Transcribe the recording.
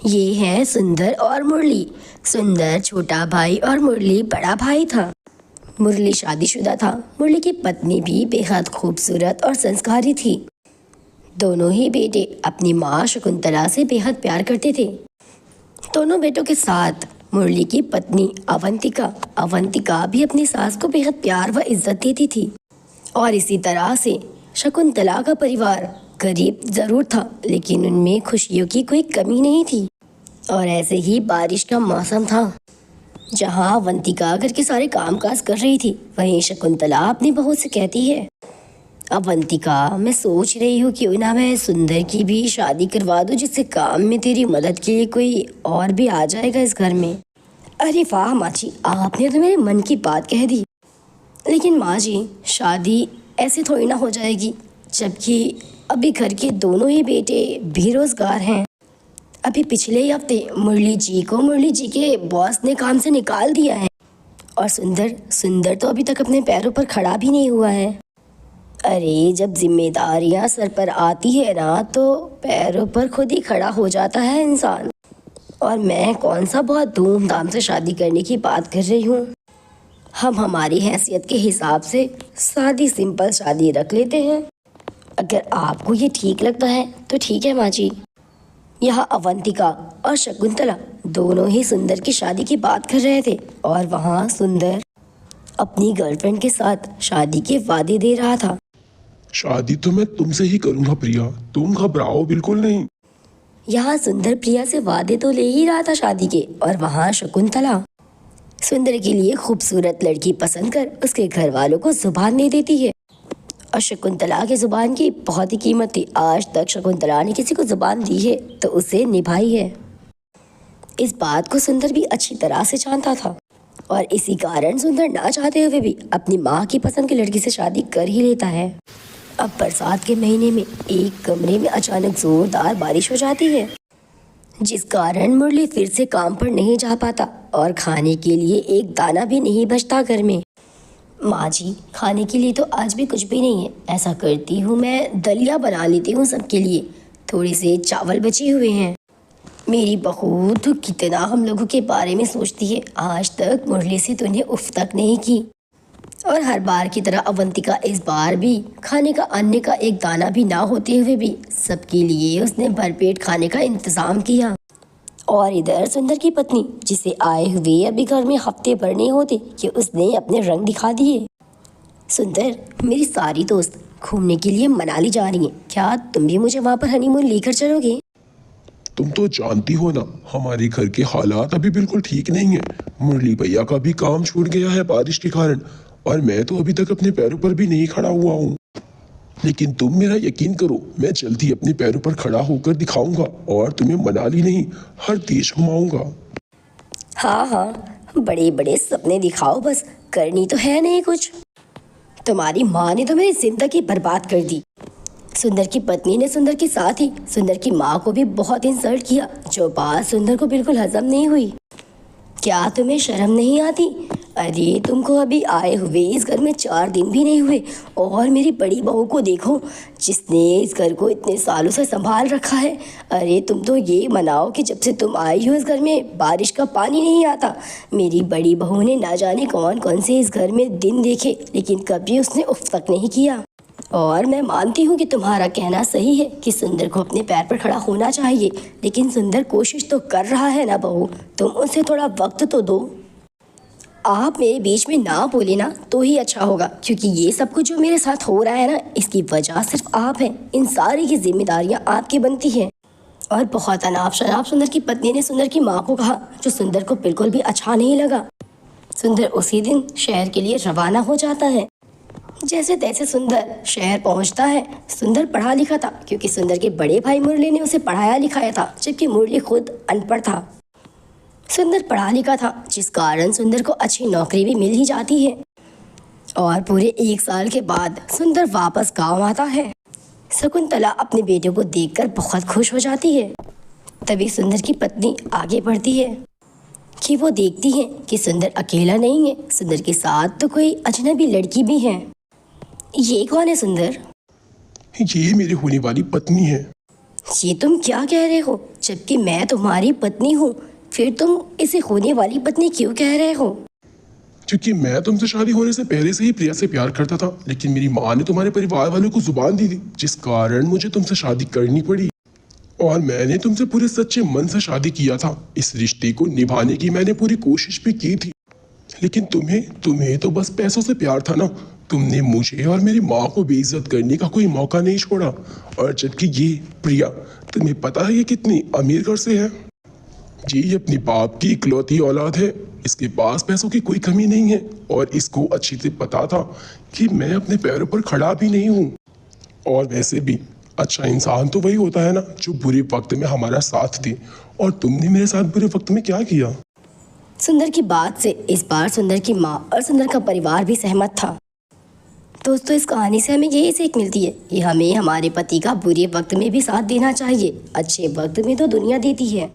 ये है सुंदर और मुरली। सुंदर छोटा भाई और मुरली बड़ा भाई था। मुरली शादीशुदा था। मुरली की पत्नी भी बेहद खूबसूरत और संस्कारी थी। दोनों ही बेटे अपनी माँ शकुंतला से बेहद प्यार करते थे। दोनों बेटों के साथ मुरली की पत्नी अवंतिका भी अपनी सास को बेहद प्यार व इज्जत देती थी। और इसी तरह से शकुंतला का परिवार गरीब जरूर था, लेकिन उनमें खुशियों की कोई कमी नहीं थी। और ऐसे ही बारिश का मौसम था। जहाँ अवंतिका घर के सारे कामकाज कर रही थी, वहीं शकुंतला अपनी बहू से कहती है, अवंतिका, मैं सोच रही हूँ क्यों ना मैं सुंदर की भी शादी करवा दूँ, जिससे काम में तेरी मदद के लिए कोई और भी आ जाएगा इस घर में। अरे वाह माँ जी, आपने तो मेरे मन की बात कह दी। लेकिन माँ जी, शादी ऐसे थोड़ी ना हो जाएगी, जबकि अभी घर के दोनों ही बेटे बेरोजगार हैं। अभी पिछले ही हफ्ते मुरली जी के बॉस ने काम से निकाल दिया है। और सुंदर तो अभी तक अपने पैरों पर खड़ा भी नहीं हुआ है। अरे, जब जिम्मेदारियां सर पर आती है ना, तो पैरों पर खुद ही खड़ा हो जाता है इंसान। और मैं कौन सा बहुत धूमधाम से शादी करने की बात कर रही हूँ। हम हमारी हैसियत के हिसाब से सादी सिंपल शादी रख लेते हैं। अगर आपको ये ठीक लगता है तो ठीक है माँ जी। यहाँ अवंतिका और शकुंतला दोनों ही सुंदर की शादी की बात कर रहे थे, और वहाँ सुंदर अपनी गर्लफ्रेंड के साथ शादी के वादे दे रहा था। शादी तो मैं तुमसे ही करूंगा प्रिया, तुम घबराओ बिल्कुल नहीं। यहाँ सुंदर प्रिया से वादे तो ले ही रहा था शादी के, और वहाँ शकुंतला सुंदर के लिए खूबसूरत लड़की पसंद कर उसके घर वालों को जुबान दे देती है। और शकुंतला की जुबान की बहुत ही कीमत थी। आज तक शकुंतला ने किसी को जुबान दी है तो उसे निभाई है। इस बात को सुंदर भी अच्छी तरह से जानता था, और इसी कारण सुंदर ना चाहते हुए भी अपनी माँ की पसंद की लड़की से शादी कर ही लेता है। अब बरसात के महीने में एक कमरे में अचानक जोरदार बारिश हो जाती है, जिस कारण मुरली फिर से काम पर नहीं जा पाता और खाने के लिए एक दाना भी नहीं बचता घर में। माँ जी, खाने के लिए तो आज भी कुछ भी नहीं है। ऐसा करती हूँ, मैं दलिया बना लेती हूँ सबके लिए। थोड़े से चावल बचे हुए हैं। मेरी बहू तो कितना हम लोगों के बारे में सोचती है। आज तक मुरली से तो उन्हें उफ तक नहीं की। और हर बार की तरह अवंतिका इस बार भी खाने का अन्न का एक दाना भी ना होते हुए भी सबके लिए उसने भरपेट खाने का इंतजाम किया। और इधर सुंदर की पत्नी, जिसे आए हुए अभी घर में हफ्ते भर नहीं होते कि उसने अपने रंग दिखा दिए। सुंदर, मेरी सारी दोस्त घूमने के लिए मनाली जा रही हैं। क्या तुम भी मुझे वहाँ पर हनीमून लेकर चलोगे? तुम तो जानती हो ना, हमारे घर के हालात अभी बिल्कुल ठीक नहीं है। मुरली भैया का भी काम छूट गया है बारिश के कारण, और मैं तो अभी तक अपने पैरों पर भी नहीं खड़ा हुआ हूँ। लेकिन तुम मेरा यकीन करो, मैं जल्दी अपने पैरों पर खड़ा होकर दिखाऊंगा और तुम्हें मनाली नहीं, हर देश घुमाऊंगा। हाँ हाँ, बड़े बड़े सपने दिखाओ, बस करनी तो है नहीं कुछ। तुम्हारी माँ ने तो मेरी जिंदगी बर्बाद कर दी। सुंदर की पत्नी ने सुंदर के साथ ही सुंदर की माँ को भी बहुत इंसल्ट किया, जो बात सुंदर को बिल्कुल हजम नहीं हुई। क्या तुम्हें शर्म नहीं आती? अरे, तुमको अभी आए हुए इस घर में 4 दिन भी नहीं हुए, और मेरी बड़ी बहू को देखो, जिसने इस घर को इतने सालों से संभाल रखा है। अरे, तुम तो ये मनाओ कि जब से तुम आई हो इस घर में बारिश का पानी नहीं आता। मेरी बड़ी बहू ने ना जाने कौन कौन से इस घर में दिन देखे, लेकिन कभी उसने उफ तक नहीं किया। और मैं मानती हूँ कि तुम्हारा कहना सही है कि सुंदर को अपने पैर पर खड़ा होना चाहिए, लेकिन सुंदर कोशिश तो कर रहा है ना बहू, तुम उसे थोड़ा वक्त तो दो। आप मेरे बीच में ना बोले ना तो ही अच्छा होगा, क्योंकि ये सब कुछ जो मेरे साथ हो रहा है ना, इसकी वजह सिर्फ आप हैं। इन सारी की जिम्मेदारियाँ आपकी बनती हैं। और बहुत अनाप शनाप सुंदर की पत्नी ने सुंदर की माँ को कहा, जो सुंदर को बिल्कुल भी अच्छा नहीं लगा। सुंदर उसी दिन शहर के लिए रवाना हो जाता है। जैसे तैसे सुंदर शहर पहुंचता है। सुंदर पढ़ा लिखा था, क्योंकि सुंदर के बड़े भाई मुरली ने उसे पढ़ाया लिखाया था, जबकि मुरली खुद अनपढ़ था। सुंदर पढ़ा लिखा था, जिस कारण सुंदर को अच्छी नौकरी भी मिल ही जाती है। और पूरे 1 साल के बाद सुंदर वापस गांव आता है। शकुंतला अपने बेटे को देखकर बहुत खुश हो जाती है। तभी सुंदर की पत्नी आगे बढ़ती है कि वो देखती है कि सुंदर अकेला नहीं है, सुंदर के साथ तो कोई अजनबी लड़की भी है। ये कौन है सुंदर? ये मेरी होने वाली पत्नी है। ये तुम क्या कह रहे हो? जबकि मैं तुम्हारी पत्नी हूँ, फिर तुम इसे होने वाली पत्नी क्यों कह रहे हो? क्योंकि मैं तुमसे शादी होने से पहले से ही प्रिया से प्यार करता था, लेकिन मेरी माँ ने तुम्हारे परिवार वालों को जुबान दी थी, जिस कारण मुझे तुमसे शादी करनी पड़ी। और मैंने तुमसे पूरे सच्चे मन से शादी किया था। इस रिश्ते को निभाने की मैंने पूरी कोशिश भी की थी, लेकिन तुम्हें तुम्हें तो बस पैसों से प्यार था ना। तुमने मुझे और मेरी माँ को बेइज्जत करने का कोई मौका नहीं छोड़ा। और जबकि ये प्रिया, तुम्हें पता है ये कितनी अमीर घर से है? जी, ये अपनी बाप की इकलौती औलाद है। इसके पास पैसों की कोई कमी नहीं है, और इसको अच्छी से पता था कि मैं अपने पैरों पर खड़ा भी नहीं हूँ। और वैसे भी अच्छा इंसान तो वही होता है ना जो बुरे वक्त में हमारा साथ दे। और तुमने मेरे साथ बुरे वक्त में क्या किया? सुंदर की बात से इस बार सुंदर की माँ और सुंदर का परिवार भी सहमत था। दोस्तों, इस कहानी से हमें यही सीख मिलती है कि हमें हमारे पति का बुरे वक्त में भी साथ देना चाहिए। अच्छे वक्त में तो दुनिया देती है।